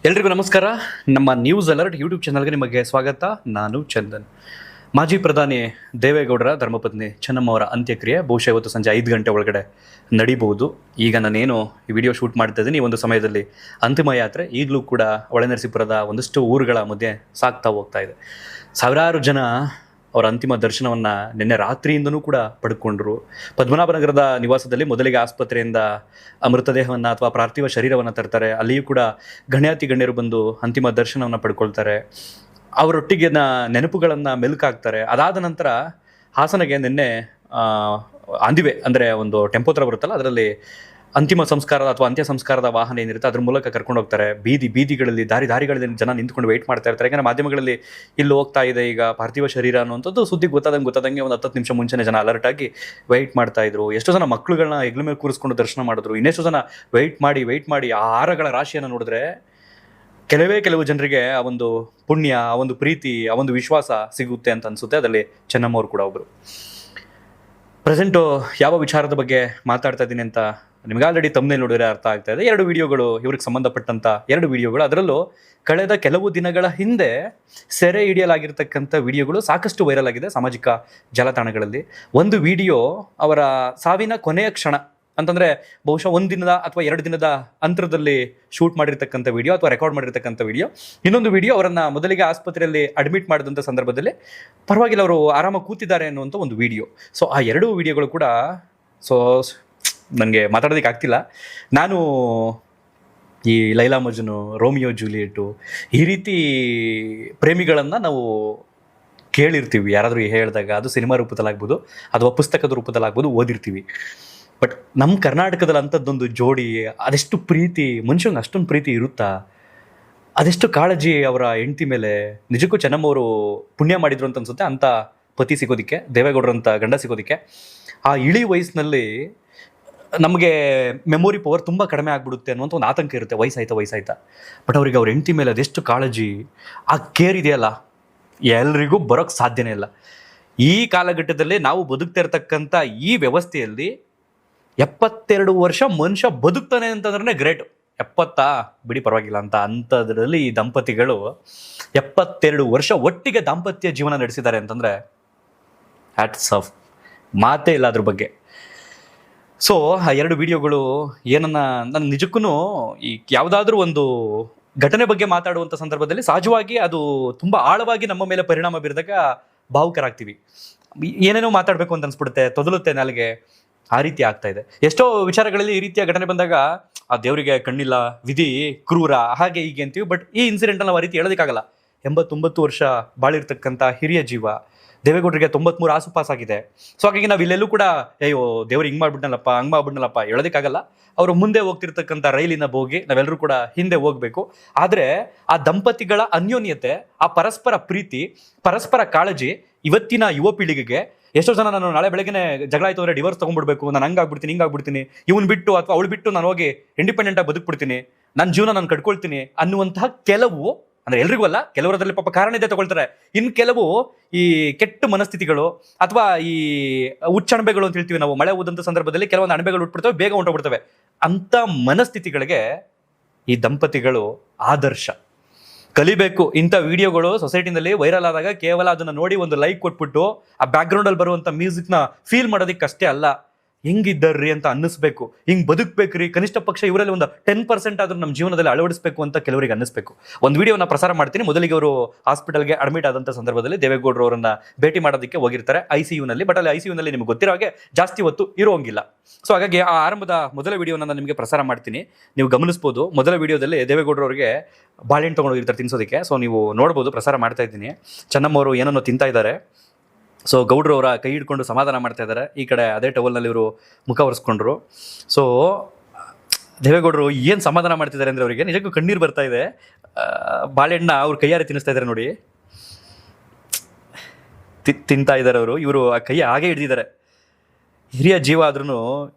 ಎಲ್ರಿಗೂ ನಮಸ್ಕಾರ. ನಮ್ಮ ನ್ಯೂಸ್ ಅಲರ್ಟ್ ಯೂಟ್ಯೂಬ್ ಚಾನಲ್ಗೆ ನಿಮಗೆ ಸ್ವಾಗತ. ನಾನು ಚಂದನ್. ಮಾಜಿ ಪ್ರಧಾನಿ ದೇವೇಗೌಡರ ಧರ್ಮಪತ್ನಿ ಚೆನ್ನಮ್ಮ ಅವರ ಅಂತ್ಯಕ್ರಿಯೆ ಬಹುಶಃ ಇವತ್ತು ಸಂಜೆ 5 ಗಂಟೆ ಒಳಗಡೆ ನಡೀಬಹುದು. ಈಗ ನಾನೇನು ಈ ವಿಡಿಯೋ ಶೂಟ್ ಮಾಡ್ತಾ ಇದ್ದೀನಿ, ಈ ಒಂದು ಸಮಯದಲ್ಲಿ ಅಂತಿಮ ಯಾತ್ರೆ ಈಗಲೂ ಕೂಡ ಹೊಳೆನರಸೀಪುರದ ಒಂದಷ್ಟು ಊರುಗಳ ಮಧ್ಯೆ ಸಾಗ್ತಾ ಹೋಗ್ತಾ ಇದೆ. ಸಾವಿರಾರು ಜನ ಅವರ ಅಂತಿಮ ದರ್ಶನವನ್ನು ನಿನ್ನೆ ರಾತ್ರಿಯಿಂದನೂ ಕೂಡ ಪಡ್ಕೊಂಡ್ರು. ಪದ್ಮನಾಭನಗರದ ನಿವಾಸದಲ್ಲಿ ಮೊದಲಿಗೆ ಆಸ್ಪತ್ರೆಯಿಂದ ಮೃತದೇಹವನ್ನು ಅಥವಾ ಪಾರ್ಥಿವ ಶರೀರವನ್ನು ತರ್ತಾರೆ. ಅಲ್ಲಿಯೂ ಕೂಡ ಗಣ್ಯಾತಿ ಗಣ್ಯರು ಬಂದು ಅಂತಿಮ ದರ್ಶನವನ್ನು ಪಡ್ಕೊಳ್ತಾರೆ. ಅವರೊಟ್ಟಿಗೆ ನೆನಪುಗಳನ್ನು ಮೆಲುಕಾಗ್ತಾರೆ. ಅದಾದ ನಂತರ ಹಾಸನಗೆ ನಿನ್ನೆ ಅಂದಿವೆ ಅಂದರೆ ಒಂದು ಟೆಂಪೋತ್ರ ಬರುತ್ತಲ್ಲ, ಅದರಲ್ಲಿ ಅಂತಿಮ ಸಂಸ್ಕಾರದ ಅಥವಾ ಅಂತ್ಯ ಸಂಸ್ಕಾರದ ವಾಹನ ಏನಿರುತ್ತೆ ಅದ್ರ ಮೂಲಕ ಕರ್ಕೊಂಡು ಹೋಗ್ತಾರೆ. ಬೀದಿಗಳಲ್ಲಿ ದಾರಿಗಳಲ್ಲಿ ಜನ ನಿಂತ್ಕೊಂಡು ವೆಯ್ಟ್ ಮಾಡ್ತಾ ಇರ್ತಾರೆ. ಯಾಕಂದರೆ ಮಾಧ್ಯಮಗಳಲ್ಲಿ ಇಲ್ಲಿ ಹೋಗ್ತಾ ಇದೆ ಈಗ ಪಾರ್ಥಿವ ಶರೀರ ಅನ್ನುವಂಥದ್ದು ಸುದ್ದಿ ಗೊತ್ತಾದಂಗೆ ಒಂದು 10 ನಿಮಿಷ ಮುಂಚೆನೇ ಜನ ಅಲರ್ಟ್ ಆಗಿ ವೆಯ್ಟ್ ಮಾಡ್ತಾ ಇದ್ರು. ಎಷ್ಟೋ ಜನ ಮಕ್ಕಳುಗಳನ್ನ ಹೆಗ್ಲ ಮೇಲೆ ಕೂರಿಸ್ಕೊಂಡು ದರ್ಶನ ಮಾಡಿದ್ರು. ಇನ್ನೆಷ್ಟೋ ಜನ ವೆಯ್ಟ್ ಮಾಡಿ ಆ ಹಾರಗಳ ರಾಶಿಯನ್ನು ನೋಡಿದ್ರೆ ಕೆಲವು ಜನರಿಗೆ ಆ ಒಂದು ಪುಣ್ಯ, ಆ ಒಂದು ಪ್ರೀತಿ, ಆ ಒಂದು ವಿಶ್ವಾಸ ಸಿಗುತ್ತೆ ಅಂತ ಅನಿಸುತ್ತೆ. ಅದರಲ್ಲಿ ಚೆನ್ನಮ್ಮ ಅವರು ಕೂಡ ಒಬ್ಬರು. ಪ್ರೆಸೆಂಟು ಯಾವ ವಿಚಾರದ ಬಗ್ಗೆ ಮಾತಾಡ್ತಾ ಇದ್ದೀನಿ ಅಂತ ನಿಮ್ಗೆ ಆಲ್ರೆಡಿ ತಮ್ಮನೇಲಿ ನೋಡಿದ್ರೆ ಅರ್ಥ ಆಗ್ತಾ ಇದೆ. 2 ವಿಡಿಯೋಗಳು, ಇವ್ರಿಗೆ ಸಂಬಂಧಪಟ್ಟಂಥ 2 ವಿಡಿಯೋಗಳು. ಅದರಲ್ಲೂ ಕಳೆದ ಕೆಲವು ದಿನಗಳ ಹಿಂದೆ ಸೆರೆ ಹಿಡಿಯಲಾಗಿರ್ತಕ್ಕಂಥ ವಿಡಿಯೋಗಳು ಸಾಕಷ್ಟು ವೈರಲ್ ಆಗಿದೆ ಸಾಮಾಜಿಕ ಜಾಲತಾಣಗಳಲ್ಲಿ. ಒಂದು ವಿಡಿಯೋ ಅವರ ಸಾವಿನ ಕೊನೆಯ ಕ್ಷಣ ಅಂತಂದರೆ ಬಹುಶಃ 1 ದಿನದ ಅಥವಾ 2 ದಿನದ ಅಂತರದಲ್ಲಿ ಶೂಟ್ ಮಾಡಿರ್ತಕ್ಕಂಥ ವಿಡಿಯೋ ಅಥವಾ ರೆಕಾರ್ಡ್ ಮಾಡಿರ್ತಕ್ಕಂಥ ವಿಡಿಯೋ. ಇನ್ನೊಂದು ವಿಡಿಯೋ ಅವರನ್ನು ಮೊದಲಿಗೆ ಆಸ್ಪತ್ರೆಯಲ್ಲಿ ಅಡ್ಮಿಟ್ ಮಾಡಿದಂಥ ಸಂದರ್ಭದಲ್ಲಿ ಪರವಾಗಿಲ್ಲ, ಅವರು ಆರಾಮಾಗಿ ಕೂತಿದ್ದಾರೆ ಅನ್ನುವಂಥ ಒಂದು ವಿಡಿಯೋ. ಸೊ ಆ 2 ವಿಡಿಯೋಗಳು ಕೂಡ ನನಗೆ ಮಾತಾಡೋದಕ್ಕೆ ಆಗ್ತಿಲ್ಲ. ನಾನು ಈ ಲೈಲಾ ಮಜ್ನು, ರೋಮಿಯೋ ಜೂಲಿಯೆಟು ಈ ರೀತಿ ಪ್ರೇಮಿಗಳನ್ನು ನಾವು ಕೇಳಿರ್ತೀವಿ. ಯಾರಾದರೂ ಹೇಳಿದಾಗ ಅದು ಸಿನಿಮಾ ರೂಪದಲ್ಲಾಗ್ಬೋದು ಅಥವಾ ಪುಸ್ತಕದ ರೂಪದಲ್ಲಾಗ್ಬೋದು, ಓದಿರ್ತೀವಿ. ಬಟ್ ನಮ್ಮ ಕರ್ನಾಟಕದಲ್ಲಿ ಅಂಥದ್ದೊಂದು ಜೋಡಿ, ಅದೆಷ್ಟು ಪ್ರೀತಿ, ಮನುಷ್ಯಂಗೆ ಅಷ್ಟೊಂದು ಪ್ರೀತಿ ಇರುತ್ತಾ? ಅದೆಷ್ಟು ಕಾಳಜಿ ಅವರ ಹೆಂಡತಿ ಮೇಲೆ. ನಿಜಕ್ಕೂ ಚೆನ್ನಮ್ಮವರು ಪುಣ್ಯ ಮಾಡಿದ್ರು ಅಂತ ಅನ್ಸುತ್ತೆ, ಅಂಥ ಪತಿ ಸಿಗೋದಕ್ಕೆ, ದೇವೇಗೌಡರಂಥ ಗಂಡ ಸಿಗೋದಕ್ಕೆ. ಆ ಇಳಿ ವಯಸ್ಸಿನಲ್ಲಿ ನಮಗೆ ಮೆಮೊರಿ ಪವರ್ ತುಂಬ ಕಡಿಮೆ ಆಗಿಬಿಡುತ್ತೆ ಅನ್ನುವಂಥ ಒಂದು ಆತಂಕ ಇರುತ್ತೆ. ವಯಸ್ಸಾಯ್ತಾ ಬಟ್ ಅವರಿಗೆ ಅವ್ರ ಹೆಂಡತಿ ಮೇಲೆ ಅದೆಷ್ಟು ಕಾಳಜಿ, ಆ ಕೇರ್ ಇದೆಯಲ್ಲ, ಎಲ್ರಿಗೂ ಬರೋಕ್ಕೆ ಸಾಧ್ಯನೇ ಇಲ್ಲ. ಈ ಕಾಲಘಟ್ಟದಲ್ಲಿ ನಾವು ಬದುಕ್ತಾ ಇರ್ತಕ್ಕಂಥ ಈ ವ್ಯವಸ್ಥೆಯಲ್ಲಿ 72 ವರ್ಷ ಮನುಷ್ಯ ಬದುಕ್ತಾನೆ ಅಂತಂದ್ರೆ ಗ್ರೇಟ್. 70 ಬಿಡಿ ಪರವಾಗಿಲ್ಲ ಅಂತ ಅಂಥದ್ರಲ್ಲಿ ಈ ದಂಪತಿಗಳು 72 ವರ್ಷ ಒಟ್ಟಿಗೆ ದಾಂಪತ್ಯ ಜೀವನ ನಡೆಸಿದ್ದಾರೆ ಅಂತಂದರೆ ಹ್ಯಾಟ್ಸ್ ಆಫ್, ಮಾತೇ ಇಲ್ಲ ಅದ್ರ ಬಗ್ಗೆ. ಸೊ ಆ 2 ವಿಡಿಯೋಗಳು ನಾನು ನಿಜಕ್ಕೂ ಈ ಯಾವುದಾದ್ರೂ ಒಂದು ಘಟನೆ ಬಗ್ಗೆ ಮಾತಾಡುವಂಥ ಸಂದರ್ಭದಲ್ಲಿ ಸಹಜವಾಗಿ ಅದು ತುಂಬ ಆಳವಾಗಿ ನಮ್ಮ ಮೇಲೆ ಪರಿಣಾಮ ಬೀರಿದಾಗ ಭಾವುಕರಾಗ್ತೀವಿ. ಏನೇನೋ ಮಾತಾಡಬೇಕು ಅಂತ ಅನ್ಸ್ಬಿಡುತ್ತೆ, ತೊದಲುತ್ತೆ ನಾಲಿಗೆ. ಆ ರೀತಿ ಆಗ್ತಾ ಇದೆ. ಎಷ್ಟೋ ವಿಚಾರಗಳಲ್ಲಿ ಈ ರೀತಿಯ ಘಟನೆ ಬಂದಾಗ ಆ ದೇವರಿಗೆ ಕಣ್ಣಿಲ್ಲ, ವಿಧಿ ಕ್ರೂರ, ಹಾಗೆ ಹೀಗೆ ಅಂತೀವಿ. ಬಟ್ ಈ ಇನ್ಸಿಡೆಂಟಲ್ಲಿ ನಾವು ಆ ರೀತಿ ಹೇಳೋದಕ್ಕಾಗಲ್ಲ. 89 ವರ್ಷ ಬಾಳಿರ್ತಕ್ಕಂಥ ಹಿರಿಯ ಜೀವ. ದೇವೇಗೌಡರಿಗೆ 93 ಆಸುಪಾಸಾಗಿದೆ. ಸೊ ಹಾಗಾಗಿ ನಾವು ಇಲ್ಲೆಲ್ಲೂ ಕೂಡ ಅಯ್ಯೋ ದೇವ್ರು ಹಿಂಗೆ ಮಾಡ್ಬಿಟ್ನಲ್ಲಪ್ಪ, ಹಂಗೆ ಮಾಡ್ಬಿಟ್ನಲ್ಲಪ್ಪ ಹೇಳೋದಕ್ಕಾಗಲ್ಲ. ಅವರು ಮುಂದೆ ಹೋಗ್ತಿರ್ತಕ್ಕಂಥ ರೈಲಿನ ಬೋಗಿ ನಾವೆಲ್ಲರೂ ಕೂಡ ಹಿಂದೆ ಹೋಗಬೇಕು. ಆದರೆ ಆ ದಂಪತಿಗಳ ಅನ್ಯೋನ್ಯತೆ, ಆ ಪರಸ್ಪರ ಪ್ರೀತಿ, ಪರಸ್ಪರ ಕಾಳಜಿ ಇವತ್ತಿನ ಯುವ ಪೀಳಿಗೆಗೆ ಎಷ್ಟೋ ಜನ ನಾನು ನಾಳೆ ಬೆಳಗ್ಗೆ ಜಗಳ ಆಯಿತು ಅಂದರೆ ಡಿವೋರ್ಸ್ ತೊಗೊಂಡ್ಬಿಡ್ಬೇಕು, ನಾನು ಹಿಂಗಾಗ್ಬಿಡ್ತೀನಿ, ಇವನು ಬಿಟ್ಟು ಅಥವಾ ಅವಳು ಬಿಟ್ಟು ನಾನು ಹೋಗಿ ಇಂಡಿಪೆಂಡೆಂಟಾಗಿ ಬದುಕ್ಬಿಡ್ತೀನಿ, ನನ್ನ ಜೀವನ ನಾನು ಕಟ್ಕೊಳ್ತೀನಿ ಅನ್ನುವಂತಹ ಕೆಲವು, ಅಂದರೆ ಎಲ್ರಿಗೂ ಅಲ್ಲ, ಕೆಲವರದಲ್ಲಿ ಪಾಪ ಕಾರಣ ಇದೆ ತಗೊಳ್ತಾರೆ. ಇನ್ನು ಕೆಲವು ಈ ಕೆಟ್ಟ ಮನಸ್ಥಿತಿಗಳು ಅಥವಾ ಈ ಹುಚ್ಚಣಬೆಗಳು ಅಂತ ಹೇಳ್ತೀವಿ ನಾವು. ಮಳೆ ಊದಂಥ ಸಂದರ್ಭದಲ್ಲಿ ಕೆಲವೊಂದು ಅಣಬೆಗಳು ಉಟ್ಬಿಡ್ತವೆ, ಬೇಗ ಹೊಂಟೋಗ್ಬಿಡ್ತವೆ. ಅಂಥ ಮನಸ್ಥಿತಿಗಳಿಗೆ ಈ ದಂಪತಿಗಳು ಆದರ್ಶ. ಕಲಿಬೇಕು. ಇಂಥ ವಿಡಿಯೋಗಳು ಸೊಸೈಟಿನಲ್ಲಿ ವೈರಲ್ ಆದಾಗ ಕೇವಲ ಅದನ್ನು ನೋಡಿ ಒಂದು ಲೈಕ್ ಕೊಟ್ಬಿಟ್ಟು ಆ ಬ್ಯಾಕ್ಗ್ರೌಂಡಲ್ಲಿ ಬರುವಂಥ ಮ್ಯೂಸಿಕ್ನ ಫೀಲ್ ಮಾಡೋದಕ್ಕೆ ಅಷ್ಟೇ ಅಲ್ಲ, ಹೆಂಗಿದ್ದಾರ್ರಿ ಅಂತ ಅನ್ನಿಸ್ಬೇಕು, ಹಿಂಗೆ ಬದುಕಬೇಕ್ರಿ, ಕನಿಷ್ಠ ಪಕ್ಷ ಇವರಲ್ಲಿ ಒಂದು 10% ಆದರೂ ನಮ್ಮ ಜೀವನದಲ್ಲಿ ಅಳವಡಿಸಬೇಕು ಅಂತ ಕೆಲವರಿಗೆ ಅನ್ನಿಸ್ಬೇಕು. ಒಂದು ವಿಡಿಯೋನ ಪ್ರಸಾರ ಮಾಡ್ತೀನಿ. ಮೊದಲಿಗೆ ಅವರು ಹಾಸ್ಪಿಟಲ್ಗೆ ಅಡ್ಮಿಟ್ ಆದಂಥ ಸಂದರ್ಭದಲ್ಲಿ ದೇವೇಗೌಡರು ಅವರನ್ನ ಭೇಟಿ ಮಾಡೋದಕ್ಕೆ ಹೋಗಿರ್ತಾರೆ ICUನಲ್ಲಿ. ಬಟ್ ಅಲ್ಲಿ ICUನಲ್ಲಿ ನಿಮಗೆ ಗೊತ್ತಿರೋ ಹಾಗೆ ಜಾಸ್ತಿ ಹೊತ್ತು ಇರೋಂಗಿಲ್ಲ. ಸೊ ಹಾಗಾಗಿ ಆ ಆರಂಭದ ಮೊದಲ ವಿಡಿಯೋನ ನಾನು ನಿಮಗೆ ಪ್ರಸಾರ ಮಾಡ್ತೀನಿ, ನೀವು ಗಮನಿಸ್ಬೋದು. ಮೊದಲ ವಿಡಿಯೋದಲ್ಲಿ ದೇವೇಗೌಡರು ಅವರಿಗೆ ಬಾಳೆಹಣ್ಣು ತೊಗೊಂಡೋಗಿರ್ತಾರೆ ತಿನ್ಸೋದಕ್ಕೆ. ಸೊ ನೀವು ನೋಡ್ಬೋದು, ಪ್ರಸಾರ ಮಾಡ್ತಾ ಇದ್ದೀನಿ. ಚೆನ್ನಮ್ಮವರು ಏನನ್ನೋ ತಿಂತಾ ಇದ್ದಾರೆ. ಸೊ ಗೌಡ್ರು ಅವರ ಕೈ ಹಿಡ್ಕೊಂಡು ಸಮಾಧಾನ ಮಾಡ್ತಾ ಇದ್ದಾರೆ. ಈ ಕಡೆ ಅದೇ ಟವಲ್ನಲ್ಲಿ ಇವರು ಮುಖ ಒರೆಸ್ಕೊಂಡ್ರು. ಸೊ ದೇವೇಗೌಡರು ಏನು ಸಮಾಧಾನ ಮಾಡ್ತಿದ್ದಾರೆ ಅಂದರೆ ಅವರಿಗೆ ನಿಜಕ್ಕೂ ಕಣ್ಣೀರು ಬರ್ತಾ ಇದೆ. ಬಾಳೆಹಣ್ಣ ಅವ್ರ ಕೈಯಾರೆ ತಿನ್ನಿಸ್ತಾ ಇದ್ದಾರೆ ನೋಡಿ, ತಿಂತಾ ಇದ್ದಾರೆ ಅವರು. ಇವರು ಆ ಕೈ ಹಾಗೆ ಹಿಡಿದಿದ್ದಾರೆ. ಹಿರಿಯ ಜೀವ ಆದ್ರೂ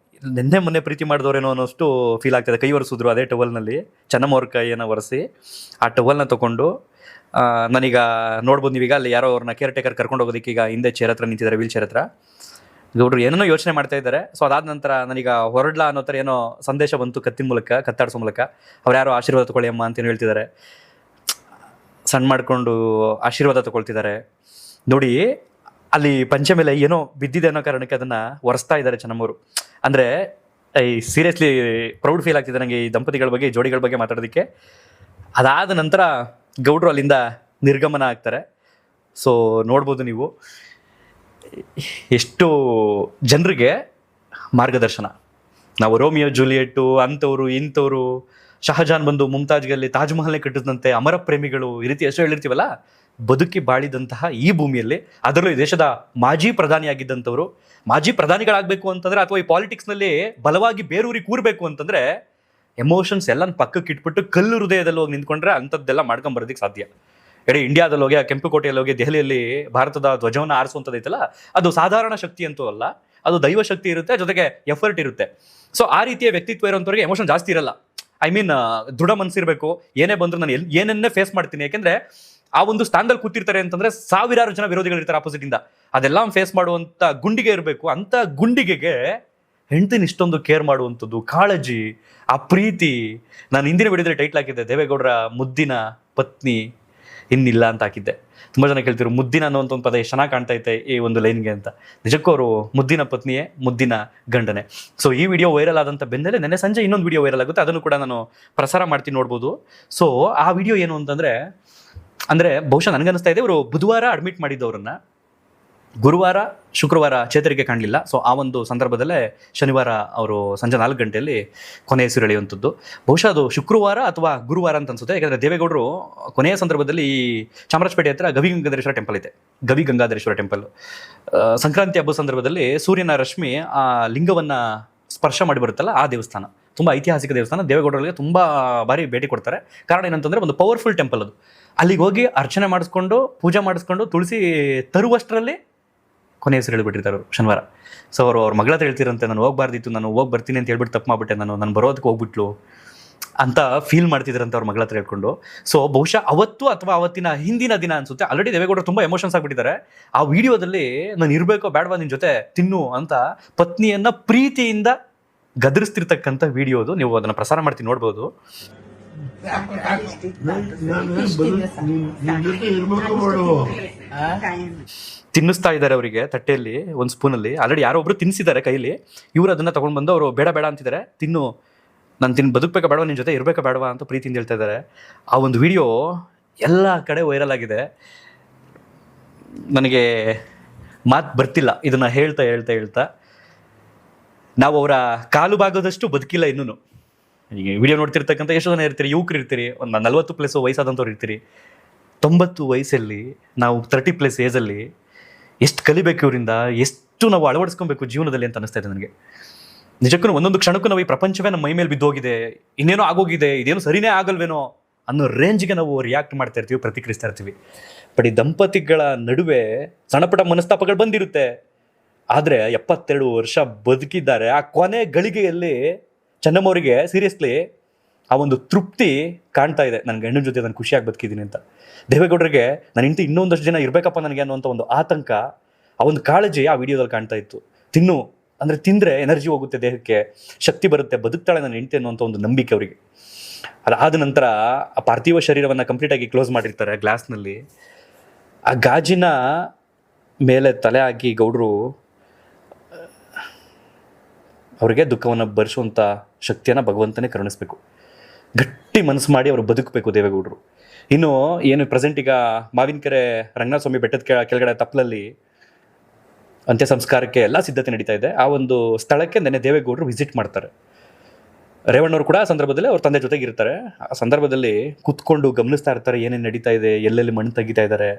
ನಿನ್ನೆ ಮೊನ್ನೆ ಪ್ರೀತಿ ಮಾಡಿದವರೇನೋ ಅನ್ನೋಷ್ಟು ಫೀಲ್ ಆಗ್ತಾಯಿದೆ. ಕೈ ಒರೆಸಿದ್ರು ಅದೇ ಟವಲ್ನಲ್ಲಿ, ಚೆನ್ನಮ್ಮ ಅವ್ರ ಕೈಯನ್ನು ಒರೆಸಿ ಆ ಟವಲ್ನ ತೊಗೊಂಡು. ನಾನೀಗ ನೋಡ್ಬೋದು ನೀವೀಗ ಅಲ್ಲಿ ಯಾರೋ ಅವ್ರನ್ನ ಕೇರ್ ಟೇಕರ್ ಕರ್ಕೊಂಡು ಹೋಗೋದಕ್ಕೆ ಈಗ ಹಿಂದೆ ಚೇರ್ ಹತ್ರ ನಿಂತಿದ್ದಾರೆ, ವೀಲ್ ಚೇರ್ ಹತ್ರ. ಗೌಡ್ರು ಏನೋ ಯೋಚನೆ ಮಾಡ್ತಾ ಇದ್ದಾರೆ. ಸೊ ಅದಾದ ನಂತರ ನನಗೆ ಹೊರಡ್ಲಾ ಅನ್ನೋ ಥರ ಏನೋ ಸಂದೇಶ ಬಂತು ಕತ್ತಿನ ಮೂಲಕ, ಕತ್ತಾಡಿಸೋ ಮೂಲಕ. ಅವ್ರು ಯಾರೋ ಆಶೀರ್ವಾದ ತಗೊಳ್ಳಿ ಅಮ್ಮ ಅಂತೇನು ಹೇಳ್ತಿದ್ದಾರೆ. ಸಣ್ಣ ಮಾಡಿಕೊಂಡು ಆಶೀರ್ವಾದ ತಗೊಳ್ತಿದ್ದಾರೆ ನೋಡಿ. ಅಲ್ಲಿ ಪಂಚೆ ಮೇಲೆ ಏನೋ ಬಿದ್ದಿದೆ ಅನ್ನೋ ಕಾರಣಕ್ಕೆ ಅದನ್ನು ಒರೆಸ್ತಾ ಇದ್ದಾರೆ ಚೆನ್ನಮ್ಮವರು. ಅಂದರೆ ಈ ಸೀರಿಯಸ್ಲಿ ಪ್ರೌಡ್ ಫೀಲ್ ಆಗ್ತಿದೆ ನನಗೆ ಈ ದಂಪತಿಗಳ ಬಗ್ಗೆ, ಈ ಜೋಡಿಗಳ ಬಗ್ಗೆ ಮಾತಾಡೋದಕ್ಕೆ. ಅದಾದ ನಂತರ ಗೌಡ್ರು ಅಲ್ಲಿಂದ ನಿರ್ಗಮನ ಆಗ್ತಾರೆ. ಸೊ ನೋಡ್ಬೋದು ನೀವು ಎಷ್ಟು ಜನರಿಗೆ ಮಾರ್ಗದರ್ಶನ. ನಾವು ರೋಮಿಯೋ ಜೂಲಿಯೆಟ್ಟು ಅಂಥವ್ರು ಇಂಥವ್ರು, ಶಹಜಾನ್ ಬಂದು ಮುಮ್ತಾಜ್ಗಲ್ಲಿ ತಾಜ್ ಮಹಲ್ನೇ ಕಟ್ಟಿದಂತೆ ಅಮರ ಪ್ರೇಮಿಗಳು, ಈ ರೀತಿ ಎಷ್ಟು ಹೇಳಿರ್ತೀವಲ್ಲ, ಬದುಕಿ ಬಾಳಿದಂತಹ ಈ ಭೂಮಿಯಲ್ಲಿ, ಅದರಲ್ಲೂ ಈ ದೇಶದ ಮಾಜಿ ಪ್ರಧಾನಿಯಾಗಿದ್ದಂಥವ್ರು, ಮಾಜಿ ಪ್ರಧಾನಿಗಳಾಗಬೇಕು ಅಂತಂದರೆ ಅಥವಾ ಈ ಪಾಲಿಟಿಕ್ಸ್ನಲ್ಲಿ ಬಲವಾಗಿ ಬೇರೂರಿ ಕೂರಬೇಕು ಅಂತಂದರೆ ಎಮೋಷನ್ಸ್ ಎಲ್ಲ ಪಕ್ಕಕ್ಕೆ ಇಟ್ಬಿಟ್ಟು ಕಲ್ಲು ಹೃದಯದಲ್ಲಿ ಹೋಗಿ ನಿಂತ್ಕೊಂಡ್ರೆ ಅಂಥದ್ದೆಲ್ಲ ಮಾಡ್ಕೊಂಬರೋದಕ್ಕೆ ಸಾಧ್ಯ. ಇಡೀ ಇಂಡಿಯಾದಲ್ಲಿ ಹೋಗಿ, ಆ ಕೆಂಪುಕೋಟೆಯಲ್ಲಿ ಹೋಗಿ, ದೆಹಲಿಯಲ್ಲಿ ಭಾರತದ ಧ್ವಜವನ್ನು ಆರಿಸುವಂಥದ್ದೈತಲ್ಲ, ಅದು ಸಾಧಾರಣ ಶಕ್ತಿ ಅಂತೂ ಅಲ್ಲ, ಅದು ದೈವ ಶಕ್ತಿ ಇರುತ್ತೆ, ಜೊತೆಗೆ ಎಫರ್ಟ್ ಇರುತ್ತೆ. ಸೊ ಆ ರೀತಿಯ ವ್ಯಕ್ತಿತ್ವ ಇರೋಂಥವ್ರಿಗೆ ಎಮೋಷನ್ ಜಾಸ್ತಿ ಇರಲ್ಲ. ಐ ಮೀನ್ ದೃಢ ಮನಸ್ಸಿರಬೇಕು. ಏನೇ ಬಂದರೂ ನಾನು ಏನನ್ನೇ ಫೇಸ್ ಮಾಡ್ತೀನಿ. ಯಾಕೆಂದರೆ ಆ ಒಂದು ಸ್ಥಾನದಲ್ಲಿ ಕೂತಿರ್ತಾರೆ ಅಂತಂದರೆ ಸಾವಿರಾರು ಜನ ವಿರೋಧಿಗಳಿರ್ತಾರೆ ಆಪೋಸಿಟಿಂದ. ಅದೆಲ್ಲ ಫೇಸ್ ಮಾಡುವಂಥ ಗುಂಡಿಗೆ ಇರಬೇಕು. ಅಂಥ ಗುಂಡಿಗೆಗೆ ಹೆಂಡ್ತಿನ ಇಷ್ಟೊಂದು ಕೇರ್ ಮಾಡುವಂಥದ್ದು, ಕಾಳಜಿ, ಆ ಪ್ರೀತಿ. ನಾನು ಹಿಂದಿನ ವಿಡಿಯೋದಲ್ಲಿ ಟೈಟ್ಲ್ ಹಾಕಿದ್ದೆ, ದೇವೇಗೌಡರ ಮುದ್ದಿನ ಪತ್ನಿ ಇನ್ನಿಲ್ಲ ಅಂತ ಹಾಕಿದ್ದೆ. ತುಂಬ ಜನ ಕೇಳ್ತಿರು ಮುದ್ದಿನ ಅನ್ನೋಂಥ ಒಂದು ಪದ ಎಷ್ಟು ಚೆನ್ನಾಗಿ ಕಾಣ್ತಾ ಐತೆ ಈ ಒಂದು ಲೈನ್ಗೆ ಅಂತ. ನಿಜಕ್ಕೂ ಅವರು ಮುದ್ದಿನ ಪತ್ನಿಯೇ, ಮುದ್ದಿನ ಗಂಡನೆ. ಸೊ ಈ ವಿಡಿಯೋ ವೈರಲ್ ಆದಂಥ ಬೆನ್ನಲ್ಲೇ ನೆನ್ನೆ ಸಂಜೆ ಇನ್ನೊಂದು ವಿಡಿಯೋ ವೈರಲ್ ಆಗುತ್ತೆ, ಅದನ್ನು ಕೂಡ ನಾನು ಪ್ರಸಾರ ಮಾಡ್ತೀನಿ, ನೋಡ್ಬೋದು. ಸೊ ಆ ವಿಡಿಯೋ ಏನು ಅಂತಂದರೆ, ಬಹುಶಃ ನನಗನ್ನಿಸ್ತಾ ಇದೆ ಇವರು ಬುಧವಾರ ಅಡ್ಮಿಟ್ ಮಾಡಿದ್ದವರನ್ನು ಗುರುವಾರ ಶುಕ್ರವಾರ ಚೇತರಿಕೆ ಕಾಣಲಿಲ್ಲ. ಸೊ ಆ ಒಂದು ಸಂದರ್ಭದಲ್ಲೇ ಶನಿವಾರ ಅವರು ಸಂಜೆ 4 ಗಂಟೆಯಲ್ಲಿ ಕೊನೆಯುಸಿರೆಳೆಯುವಂಥದ್ದು. ಬಹುಶಃ ಅದು ಶುಕ್ರವಾರ ಅಥವಾ ಗುರುವಾರ ಅಂತ ಅನ್ಸುತ್ತೆ. ಯಾಕಂದರೆ ದೇವೇಗೌಡರು ಕೊನೆಯ ಸಂದರ್ಭದಲ್ಲಿ ಈ ಚಾಮರಾಜಪೇಟೆ ಹತ್ರ ಗವಿಗಂಗಾಧರೇಶ್ವರ ಟೆಂಪಲ್ ಇದೆ, ಗವಿಗಂಗಾಧರೇಶ್ವರ ಟೆಂಪಲ್. ಸಂಕ್ರಾಂತಿ ಹಬ್ಬದ ಸಂದರ್ಭದಲ್ಲಿ ಸೂರ್ಯನ ರಶ್ಮಿ ಆ ಲಿಂಗವನ್ನು ಸ್ಪರ್ಶ ಮಾಡಿ ಬರುತ್ತಲ್ಲ, ಆ ದೇವಸ್ಥಾನ ತುಂಬ ಐತಿಹಾಸಿಕ ದೇವಸ್ಥಾನ. ದೇವೇಗೌಡರಿಗೆ ತುಂಬ ಬಾರಿ ಭೇಟಿ ಕೊಡ್ತಾರೆ. ಕಾರಣ ಏನಂತಂದರೆ ಒಂದು ಪವರ್ಫುಲ್ ಟೆಂಪಲ್ ಅದು. ಅಲ್ಲಿಗೆ ಹೋಗಿ ಅರ್ಚನೆ ಮಾಡಿಸ್ಕೊಂಡು, ಪೂಜೆ ಮಾಡಿಸ್ಕೊಂಡು, ತುಳಸಿ ತರುವಷ್ಟರಲ್ಲಿ ಕೊನೆಯ ಹೆಸರು ಹೇಳ್ಬಿಟ್ಟಿರ್ತಾರೆ ಅವರು ಶನಿವಾರ. ಸೊ ಅವ್ರ ಮಗಳ ಹತ್ರ ಹೇಳ್ತಿರಂತೆ, ನಾನು ಹೋಗ್ಬಾರ್ದಿತ್ತು, ನಾನು ಹೋಗಿ ಬರ್ತೀನಿ ಅಂತ ಹೇಳ್ಬಿಟ್ಟು ತಪ್ಪು ಮಾಡಿಬಿಟ್ಟೆ, ನಾನು ಬರೋದಕ್ಕೆ ಹೋಗ್ಬಿಟ್ಲು ಅಂತ ಫೀಲ್ ಮಾಡ್ತಿದ್ರಂತೆ ಅವ್ರ ಮಗಳ ಹತ್ರ ಹೇಳ್ಕೊಂಡು. ಸೊ ಬಹುಶಃ ಅವತ್ತು ಅಥವಾ ಅವತ್ತಿನ ಹಿಂದಿನ ದಿನ ಅನ್ಸುತ್ತೆ, ಆಲ್ರೆಡಿ ದೇವೇಗೌಡರು ತುಂಬ ಎಮೋಷನ್ಸ್ ಆಗಿಬಿಟ್ಟಿದ್ದಾರೆ. ಆ ವಿಡಿಯೋದಲ್ಲಿ ನಾನು ಇರಬೇಕೋ ಬೇಡವಾ ನಿನ್ನ ಜೊತೆ ತಿನ್ನು ಅಂತ ಪತ್ನಿಯನ್ನ ಪ್ರೀತಿಯಿಂದ ಗದರಿಸ್ತಿರ್ತಕ್ಕಂಥ ವಿಡಿಯೋ ಅದು. ನೀವು ಅದನ್ನು ಪ್ರಸಾರ ಮಾಡ್ತೀನಿ, ನೋಡ್ಬೋದು. ತಿನ್ನಿಸ್ತಾ ಇದ್ದಾರೆ ಅವರಿಗೆ ತಟ್ಟೆಯಲ್ಲಿ ಒಂದು ಸ್ಪೂನಲ್ಲಿ. ಆಲ್ರೆಡಿ ಯಾರೋ ಒಬ್ರು ತಿನ್ನಿಸಿದ್ದಾರೆ ಕೈಲಿ. ಇವರು ಅದನ್ನ ತಗೊಂಡು ಬಂದು ಅವರು ಬೇಡ ಬೇಡ ಅಂತಿದ್ದಾರೆ. ತಿನ್ನು, ನಾನು ಬದುಕಬೇಕಾ ಬೇಡವಾ, ನಿನ್ನ ಜೊತೆ ಇರಬೇಕಾ ಬೇಡವಾ ಅಂತ ಪ್ರೀತಿಯಿಂದ ಹೇಳ್ತಾ ಇದ್ದಾರೆ. ಆ ಒಂದು ವಿಡಿಯೋ ಎಲ್ಲ ಕಡೆ ವೈರಲ್ ಆಗಿದೆ. ನನಗೆ ಮಾತು ಬರ್ತಿಲ್ಲ ಇದನ್ನ ಹೇಳ್ತಾ ಹೇಳ್ತಾ ಹೇಳ್ತಾ. ನಾವು ಅವರ ಕಾಲು ಭಾಗದಷ್ಟು ಬದುಕಿಲ್ಲ ಇನ್ನೂ. ಈಗ ವಿಡಿಯೋ ನೋಡ್ತಿರ್ತಕ್ಕಂಥ ಎಷ್ಟು ಜನ ಇರ್ತೀರಿ, ಯುವಕರು ಇರ್ತೀರಿ, ಒಂದು 40+ ವಯಸ್ಸಾದಂಥವ್ರು ಇರ್ತೀರಿ. 90 ವಯಸ್ಸಲ್ಲಿ ನಾವು 30+ ಏಜಲ್ಲಿ ಎಷ್ಟು ಕಲಿಬೇಕು ಇವರಿಂದ, ಎಷ್ಟು ನಾವು ಅಳವಡಿಸ್ಕೊಬೇಕು ಜೀವನದಲ್ಲಿ ಅಂತ ಅನಿಸ್ತಾ ಇದೆ ನನಗೆ. ನಿಜಕ್ಕೂ ಒಂದೊಂದು ಕ್ಷಣಕ್ಕೂ ನಾವು ಈ ಪ್ರಪಂಚವೇ ನಮ್ಮ ಮೈ ಮೇಲೆ ಬಿದ್ದೋಗಿದೆ, ಇನ್ನೇನೋ ಆಗೋಗಿದೆ, ಇದೇನು ಸರಿನೇ ಆಗಲ್ವೇನೋ ಅನ್ನೋ ರೇಂಜ್ಗೆ ನಾವು ರಿಯಾಕ್ಟ್ ಮಾಡ್ತಾ ಇರ್ತೀವಿ, ಪ್ರತಿಕ್ರಿಯಿಸ್ತಾ ಇರ್ತೀವಿ. ಬಟ್ ಈ ದಂಪತಿಗಳ ನಡುವೆ ಸಣ್ಣಪುಟ್ಟ ಮನಸ್ತಾಪಗಳು ಬಂದಿರುತ್ತೆ. ಆದರೆ 72 ವರ್ಷ ಬದುಕಿದ್ದಾರೆ. ಆ ಕೊನೆ ಗಳಿಗೆಯಲ್ಲಿ ಚೆನ್ನಮ್ಮವರಿಗೆ ಸೀರಿಯಸ್ಲಿ ಆ ಒಂದು ತೃಪ್ತಿ ಕಾಣ್ತಾ ಇದೆ. ನನ್ನ ಗಂಡನ ಜೊತೆ ನಾನು ಖುಷಿಯಾಗಿ ಬದುಕಿದ್ದೀನಿ ಅಂತ. ದೇವೇಗೌಡರಿಗೆ ನಾನು ಇನ್ನೊಂದಷ್ಟು ಜನ ಇರಬೇಕಪ್ಪ ನನಗೆ ಅನ್ನೋಂಥ ಒಂದು ಆತಂಕ, ಆ ಒಂದು ಕಾಳಜಿ ಆ ವಿಡಿಯೋದಲ್ಲಿ ಕಾಣ್ತಾ ಇತ್ತು. ತಿನ್ನು ಅಂದರೆ ತಿಂದರೆ ಎನರ್ಜಿ ಹೋಗುತ್ತೆ ದೇಹಕ್ಕೆ, ಶಕ್ತಿ ಬರುತ್ತೆ, ಬದುಕ್ತಾಳೆ ನನ್ನ ಹೆಂಡತಿ ಅನ್ನೋಂಥ ಒಂದು ನಂಬಿಕೆ ಅವರಿಗೆ. ಅದಾದ ನಂತರ ಆ ಪಾರ್ಥಿವ ಶರೀರವನ್ನು ಕಂಪ್ಲೀಟಾಗಿ ಕ್ಲೋಸ್ ಮಾಡಿರ್ತಾರೆ ಗ್ಲಾಸ್ನಲ್ಲಿ. ಆ ಗಾಜಿನ ಮೇಲೆ ತಲೆ ಹಾಕಿ ಗೌಡರು ಅವರಿಗೆ ದುಃಖವನ್ನು ಭರಿಸುವಂಥ ಶಕ್ತಿಯನ್ನು ಭಗವಂತನೇ ಕರುಣಿಸ್ಬೇಕು. ಗಟ್ಟಿ ಮನಸ್ಸು ಮಾಡಿ ಅವರು ಬದುಕಬೇಕು ದೇವೇಗೌಡರು. ಇನ್ನು ಏನು ಪ್ರೆಸೆಂಟ್ ಈಗ ಮಾವಿನಕೆರೆ ರಂಗನಾಥ ಸ್ವಾಮಿ ಬೆಟ್ಟದ ಕೆಳಗಡೆ ತಪ್ಪಲಲ್ಲಿ ಅಂತ್ಯ ಸಂಸ್ಕಾರಕ್ಕೆ ಎಲ್ಲ ಸಿದ್ಧತೆ ನಡೀತಾ ಇದೆ. ಆ ಒಂದು ಸ್ಥಳಕ್ಕೆ ನೆನ್ನೆ ದೇವೇಗೌಡರು ವಿಸಿಟ್ ಮಾಡ್ತಾರೆ. ರೇವಣ್ಣವರು ಕೂಡ ಆ ಸಂದರ್ಭದಲ್ಲಿ ಅವ್ರ ತಂದೆ ಜೊತೆಗೆ ಇರ್ತಾರೆ. ಆ ಸಂದರ್ಭದಲ್ಲಿ ಕುತ್ಕೊಂಡು ಗಮನಿಸ್ತಾ ಇರ್ತಾರೆ ಏನೇನು ನಡೀತಾ ಇದೆ, ಎಲ್ಲೆಲ್ಲಿ ಮಣ್ಣು ತೆಗಿತಾ ಇದ್ದಾರೆ,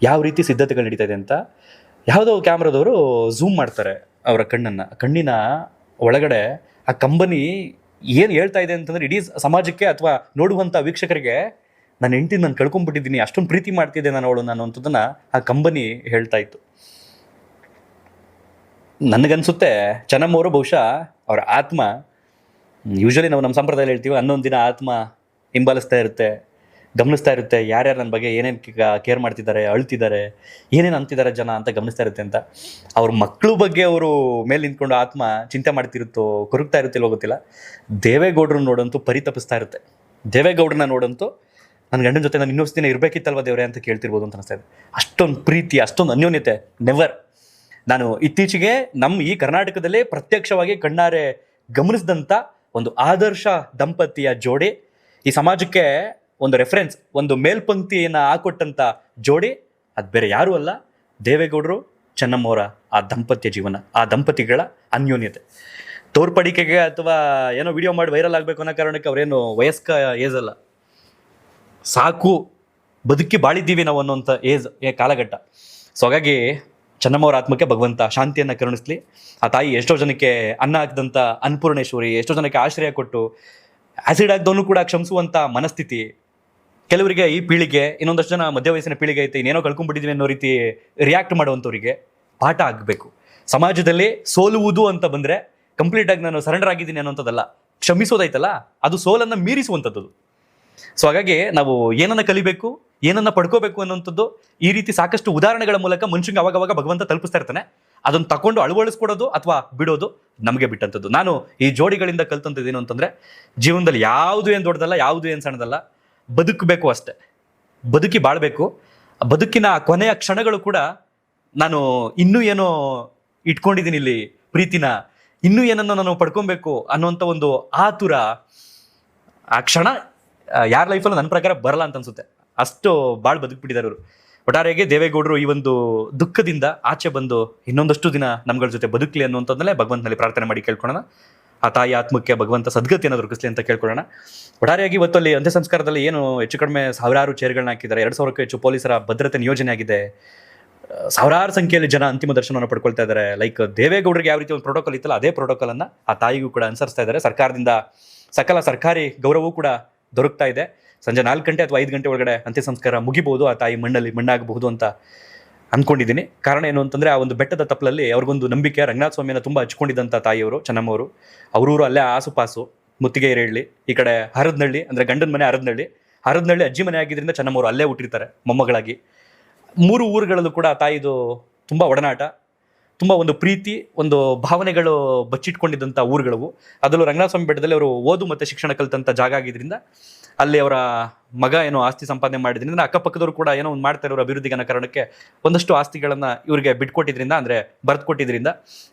ಯಾವ ರೀತಿ ಸಿದ್ಧತೆಗಳು ನಡೀತಾ ಇದೆ ಅಂತ. ಯಾವುದೋ ಕ್ಯಾಮ್ರಾದವರು ಝೂಮ್ ಮಾಡ್ತಾರೆ ಅವರ ಕಣ್ಣಿನ ಒಳಗಡೆ. ಆ ಕಂಬನಿ ಏನು ಹೇಳ್ತಾ ಇದೆ ಅಂತಂದರೆ ಇಡೀ ಸಮಾಜಕ್ಕೆ ಅಥವಾ ನೋಡುವಂಥ ವೀಕ್ಷಕರಿಗೆ ನನ್ನ ಹೆಂಡತಿ ನಾನು ಕಳ್ಕೊಂಡ್ಬಿಟ್ಟಿದ್ದೀನಿ, ಅಷ್ಟೊಂದು ಪ್ರೀತಿ ಮಾಡ್ತಿದ್ದೆ ನಾನು ಅನ್ನೋಂಥದ್ದನ್ನು ಆ ಕಂಬನಿ ಹೇಳ್ತಾ ಇತ್ತು. ನನಗನ್ಸುತ್ತೆ ಚೆನ್ನಮ್ಮವರು ಬಹುಶಃ ಅವರ ಆತ್ಮ, ಯೂಶ್ವಲಿ ನಾವು ನಮ್ಮ ಸಂಪ್ರದಾಯದಲ್ಲಿ ಹೇಳ್ತೀವಿ 11 ದಿನ ಆತ್ಮ ಹಿಂಬಾಲಿಸ್ತಾ ಇರುತ್ತೆ, ಗಮನಿಸ್ತಾ ಇರುತ್ತೆ ಯಾರ್ಯಾರು ನನ್ನ ಬಗ್ಗೆ ಏನೇನು ಕೇರ್ ಮಾಡ್ತಿದ್ದಾರೆ, ಅಳ್ತಿದ್ದಾರೆ, ಏನೇನು ಅಂತಿದ್ದಾರೆ ಜನ ಅಂತ ಗಮನಿಸ್ತಾ ಇರುತ್ತೆ ಅಂತ. ಅವ್ರ ಮಕ್ಕಳು ಬಗ್ಗೆ ಅವರು ಮೇಲೆ ನಿಂತ್ಕೊಂಡು ಆತ್ಮ ಚಿಂತೆ ಮಾಡ್ತಿರುತ್ತೋ, ಕೊರಗ್ತಾ ಇರುತ್ತಿಲ್ವೋ ಗೊತ್ತಿಲ್ಲ. ದೇವೇಗೌಡರನ್ನ ನೋಡಂತೂ ಪರಿತಪಿಸ್ತಾ ಇರುತ್ತೆ. ದೇವೇಗೌಡರನ್ನ ನೋಡಂತೂ ನನ್ನ ಗಂಡನ ಜೊತೆ ನಾನು ಇನ್ನೊಂದು ದಿನ ಇರಬೇಕಿತ್ತಲ್ವ ದೇವರೇ ಅಂತ ಕೇಳ್ತಿರ್ಬೋದು ಅಂತ ಅನಿಸ್ತಾ ಇದೆ. ಅಷ್ಟೊಂದು ಪ್ರೀತಿ, ಅಷ್ಟೊಂದು ಅನ್ಯೋನ್ಯತೆ ನೆವರ್. ನಾನು ಇತ್ತೀಚೆಗೆ ನಮ್ಮ ಈ ಕರ್ನಾಟಕದಲ್ಲೇ ಪ್ರತ್ಯಕ್ಷವಾಗಿ ಕಣ್ಣಾರೆ ಗಮನಿಸಿದಂಥ ಒಂದು ಆದರ್ಶ ದಂಪತಿಯ ಜೋಡಿ, ಈ ಸಮಾಜಕ್ಕೆ ಒಂದು ರೆಫರೆನ್ಸ್, ಒಂದು ಮೇಲ್ಪಂಕ್ತಿಯನ್ನು ಹಾಕೊಟ್ಟಂಥ ಜೋಡಿ, ಅದು ಬೇರೆ ಯಾರೂ ಅಲ್ಲ, ದೇವೇಗೌಡರು ಚೆನ್ನಮ್ಮವರ ಆ ದಾಂಪತ್ಯ ಜೀವನ, ಆ ದಂಪತಿಗಳ ಅನ್ಯೋನ್ಯತೆ. ತೋರ್ಪಡಿಕೆಗೆ ಅಥವಾ ಏನೋ ವಿಡಿಯೋ ಮಾಡಿ ವೈರಲ್ ಆಗಬೇಕು ಅನ್ನೋ ಕಾರಣಕ್ಕೆ ಅವರೇನು ವಯಸ್ಕ ಏಜ್ ಅಲ್ಲ, ಸಾಕು ಬದುಕಿ ಬಾಳಿದ್ದೀವಿ ನಾವು ಅನ್ನೋಂಥ ಕಾಲಘಟ್ಟ. ಸೊ ಹಾಗಾಗಿ ಚೆನ್ನಮ್ಮವರ ಆತ್ಮಕ್ಕೆ ಭಗವಂತ ಶಾಂತಿಯನ್ನು ಕರುಣಿಸ್ಲಿ. ಆ ತಾಯಿ ಎಷ್ಟೋ ಜನಕ್ಕೆ ಅನ್ನ ಹಾಕಿದಂಥ ಅನ್ನಪೂರ್ಣೇಶ್ವರಿ, ಎಷ್ಟೋ ಜನಕ್ಕೆ ಆಶ್ರಯ ಕೊಟ್ಟು ಆ್ಯಸಿಡ್ ಹಾಕ್ದವನು ಕೂಡ ಕ್ಷಮಿಸುವಂಥ ಮನಸ್ಥಿತಿ. ಕೆಲವರಿಗೆ ಈ ಪೀಳಿಗೆ, ಇನ್ನೊಂದಷ್ಟು ಜನ ಮಧ್ಯ ವಯಸ್ಸಿನ ಪೀಳಿಗೆ ಐತೆ, ಇನ್ನೇನೋ ಕಳ್ಕೊಂಡ್ಬಿಟ್ಟಿದ್ವಿ ಅನ್ನೋ ರೀತಿ ರಿಯಾಕ್ಟ್ ಮಾಡುವಂಥವ್ರಿಗೆ ಪಾಠ ಆಗಬೇಕು. ಸಮಾಜದಲ್ಲಿ ಸೋಲುವುದು ಅಂತ ಬಂದರೆ ಕಂಪ್ಲೀಟಾಗಿ ನಾನು ಸರೆಂಡರ್ ಆಗಿದ್ದೀನಿ ಅನ್ನೋಂಥದ್ದಲ್ಲ, ಕ್ಷಮಿಸೋದೈತಲ್ಲ ಅದು ಸೋಲನ್ನು ಮೀರಿಸುವಂಥದ್ದು. ಸೊ ಹಾಗಾಗಿ ನಾವು ಏನನ್ನ ಕಲಿಬೇಕು, ಏನನ್ನ ಪಡ್ಕೋಬೇಕು ಅನ್ನೋಂಥದ್ದು ಈ ರೀತಿ ಸಾಕಷ್ಟು ಉದಾಹರಣೆಗಳ ಮೂಲಕ ಮನುಷ್ಯಂಗೆ ಅವಾಗವಾಗ ಭಗವಂತ ತಲುಪಿಸ್ತಾ ಇರ್ತಾನೆ. ಅದನ್ನು ತಗೊಂಡು ಅಳವಡಿಸ್ಕೊಡೋದು ಅಥವಾ ಬಿಡೋದು ನಮಗೆ ಬಿಟ್ಟಂಥದ್ದು. ನಾನು ಈ ಜೋಡಿಗಳಿಂದ ಕಲ್ತಂಥದ್ದು ಏನು ಅಂತಂದರೆ, ಜೀವನದಲ್ಲಿ ಯಾವುದು ಏನು ದೊಡ್ಡದಲ್ಲ, ಯಾವುದು ಏನು ಸಣ್ಣದಲ್ಲ, ಬದುಕಬೇಕು ಅಷ್ಟೆ, ಬದುಕಿ ಬಾಳಬೇಕು. ಬದುಕಿನ ಕೊನೆಯ ಕ್ಷಣಗಳು ಕೂಡ ನಾನು ಇನ್ನೂ ಏನೋ ಇಟ್ಕೊಂಡಿದ್ದೀನಿ ಇಲ್ಲಿ ಪ್ರೀತಿನ, ಇನ್ನೂ ಏನನ್ನು ನಾನು ಪಡ್ಕೊಬೇಕು ಅನ್ನೋಂಥ ಒಂದು ಆತುರ, ಆ ಕ್ಷಣ ಯಾರ ಲೈಫಲ್ಲೂ ನನ್ನ ಪ್ರಕಾರ ಬರಲ್ಲ ಅಂತ ಅನ್ಸುತ್ತೆ. ಅಷ್ಟು ಭಾಳ ಬದುಕಿಬಿಟ್ಟಿದ್ದಾರೆ ಅವರು. ಒಟ್ಟಾರೆಯಾಗಿ ದೇವೇಗೌಡರು ಈ ಒಂದು ದುಃಖದಿಂದ ಆಚೆ ಬಂದು ಇನ್ನೊಂದಷ್ಟು ದಿನ ನಮ್ಗಳ ಜೊತೆ ಬದುಕಲಿ ಅನ್ನುವಂಥದ್ದನ್ನೇ ಭಗವಂತನಲ್ಲಿ ಪ್ರಾರ್ಥನೆ ಮಾಡಿ ಕೇಳ್ಕೊಳ್ಳೋಣ. ಆ ತಾಯಿ ಆತ್ಮಕ್ಕೆ ಭಗವಂತ ಸದ್ಗತಿಯನ್ನು ದೊರಕಿಸಲಿ ಅಂತ ಕೇಳ್ಕೊಳ್ಳೋಣ. ಒಟ್ಟಾರೆಯಾಗಿ ಇವತ್ತು ಅಲ್ಲಿ ಅಂತ್ಯ ಸಂಸ್ಕಾರದಲ್ಲಿ ಏನು ಹೆಚ್ಚು ಕಡಿಮೆ ಸಾವಿರಾರು ಚೇರ್ಗಳನ್ನ ಹಾಕಿದ್ದಾರೆ, 2,000ಕ್ಕೂ ಹೆಚ್ಚು ಪೊಲೀಸರ ಭದ್ರತೆ ನಿಯೋಜನೆ ಆಗಿದೆ, ಸಾವಿರಾರು ಸಂಖ್ಯೆಯಲ್ಲಿ ಜನ ಅಂತಿಮ ದರ್ಶನವನ್ನು ಪಡ್ಕೊಳ್ತಾ ಇದ್ದಾರೆ. ಲೈಕ್ ದೇವೇಗೌಡರಿಗೆ ಯಾವ ರೀತಿ ಒಂದು ಪ್ರೋಟೋಕಾಲ್ ಇತ್ತಲ್ಲ, ಅದೇ ಪ್ರೋಟೋಕಾಲನ್ನು ಆ ತಾಯಿಗೂ ಕೂಡ ಅನುಸರಿಸ್ತಾ ಇದ್ದಾರೆ. ಸರ್ಕಾರದಿಂದ ಸಕಲ ಸರ್ಕಾರಿ ಗೌರವವೂ ಕೂಡ ದೊರಕ್ತಾ ಇದೆ. ಸಂಜೆ 4 ಗಂಟೆ ಅಥವಾ 5 ಗಂಟೆ ಒಳಗಡೆ ಅಂತ್ಯ ಸಂಸ್ಕಾರ ಮುಗಿಬಹುದು, ಆ ತಾಯಿ ಮಣ್ಣಲ್ಲಿ ಮಣ್ಣಾಗಬಹುದು ಅಂತ ಅಂದ್ಕೊಂಡಿದ್ದೀನಿ. ಕಾರಣ ಏನು ಅಂತಂದರೆ, ಆ ಒಂದು ಬೆಟ್ಟದ ತಪ್ಪಲಲ್ಲಿ ಅವ್ರಿಗೊಂದು ನಂಬಿಕೆ, ರಂಗನಾಥ ಸ್ವಾಮಿಯನ್ನು ತುಂಬ ಹಚ್ಕೊಂಡಿದ್ದಂಥ ತಾಯಿಯವರು ಚೆನ್ನಮ್ಮವರು. ಅವರೂರು ಅಲ್ಲೇ ಆಸುಪಾಸು, ಮುತ್ತಿಗೆರೆಹಳ್ಳಿ, ಈ ಕಡೆ ಹರದನಹಳ್ಳಿ ಅಂದರೆ ಗಂಡನ ಮನೆ ಹರದನಹಳ್ಳಿ ಅಜ್ಜಿ ಮನೆ ಆಗಿದ್ದರಿಂದ ಚೆನ್ನಮ್ಮವರು ಅಲ್ಲೇ ಹುಟ್ಟಿರ್ತಾರೆ ಮೊಮ್ಮಗಳಾಗಿ. 3 ಊರುಗಳಲ್ಲೂ ಕೂಡ ತಾಯಿದು ತುಂಬ ಒಡನಾಟ, ತುಂಬ ಒಂದು ಪ್ರೀತಿ, ಒಂದು ಭಾವನೆಗಳು ಬಚ್ಚಿಟ್ಕೊಂಡಿದ್ದಂಥ ಊರುಗಳವು. ಅದರಲ್ಲೂ ರಂಗನಾಥ ಸ್ವಾಮಿ ಬೆಟ್ಟದಲ್ಲಿ ಅವರು ಓದು ಮತ್ತು ಶಿಕ್ಷಣ ಕಲಿತಂಥ ಜಾಗ ಆಗಿದ್ದರಿಂದ ಅಲ್ಲಿ ಅವರ ಮಗ ಏನೋ ಆಸ್ತಿ ಸಂಪಾದನೆ ಮಾಡಿದ್ರಿಂದ ಅಕ್ಕಪಕ್ಕದವರು ಕೂಡ ಏನೋ ಒಂದು ಮಾಡ್ತಾ ಇರೋರು ಅಭಿವೃದ್ಧಿಗೆ ಅನ್ನೋ ಕಾರಣಕ್ಕೆ ಒಂದಷ್ಟು ಆಸ್ತಿಗಳನ್ನು ಇವರಿಗೆ ಬಿಟ್ಕೊಟ್ಟಿದ್ರಿಂದ, ಅಂದರೆ ಬರ್ದು ಕೊಟ್ಟಿದ್ರಿಂದ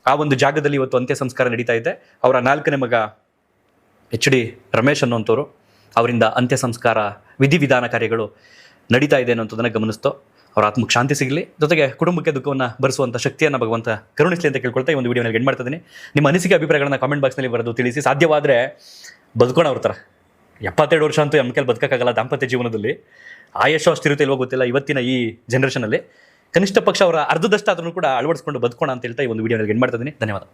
ಆ ಒಂದು ಜಾಗದಲ್ಲಿ ಇವತ್ತು ಅಂತ್ಯ ಸಂಸ್ಕಾರ ನಡೀತಾ ಇದೆ. ಅವರ 4ನೇ ಮಗ HD ರಮೇಶ್ ಅನ್ನುವಂಥವ್ರು, ಅವರಿಂದ ಅಂತ್ಯ ಸಂಸ್ಕಾರ ವಿಧಿವಿಧಾನ ಕಾರ್ಯಗಳು ನಡೀತಾ ಇದೆ ಅನ್ನೋಂಥದ್ದನ್ನು ಗಮನಿಸ್ತೋ ಅವರ ಆತ್ಮಕ್ಕೆ ಶಾಂತಿ ಸಿಗಲಿ, ಜೊತೆಗೆ ಕುಟುಂಬಕ್ಕೆ ದುಃಖವನ್ನು ಭರಿಸುವಂಥ ಶಕ್ತಿಯನ್ನು ಭಗವಂತ ಕರುಣಿಸಲಿ ಅಂತ ಕೇಳ್ಕೊಳ್ತಾ ಈ ಒಂದು ವಿಡಿಯೋನಲ್ಲಿ ಎಂಡ್ ಮಾಡ್ತಿದ್ದೀನಿ. ನಿಮ್ಮ ಅನಿಸಿಕೆ ಅಭಿಪ್ರಾಯಗಳನ್ನ ಕಾಮೆಂಟ್ ಬಾಕ್ಸ್ನಲ್ಲಿ ಬರೆದು ತಿಳಿಸಿ. ಸಾಧ್ಯವಾದರೆ ಬದುಕೋಣ ಅವ್ರ ಥರ. 72 ವರ್ಷ ಅಂತೂ ನಮ್ಮ ಕೈಲಿ ಬದುಕೋಕ್ಕಾಗಲ್ಲ ದಾಂಪತ್ಯ ಜೀವನದಲ್ಲಿ. ಆಯಸ್ಸು ಅಷ್ಟಿರುತ್ತೆ ಇಲ್ವೋ ಗೊತ್ತಿಲ್ಲ ಇವತ್ತಿನ ಈ ಜನರೇಷನಲ್ಲಿ. ಕನಿಷ್ಠ ಪಕ್ಷ ಅವರ ಅರ್ಧದಷ್ಟಾದ್ರೂ ಕೂಡ ಅಳವಡಿಸ್ಕೊಂಡು ಬದುಕೋಣ ಅಂತ ಹೇಳ್ತಾ ಈ ಒಂದು ವಿಡಿಯೋನಲ್ಲಿ ಎಂಡ್ ಮಾಡ್ತಿದ್ದೀನಿ. ಧನ್ಯವಾದ.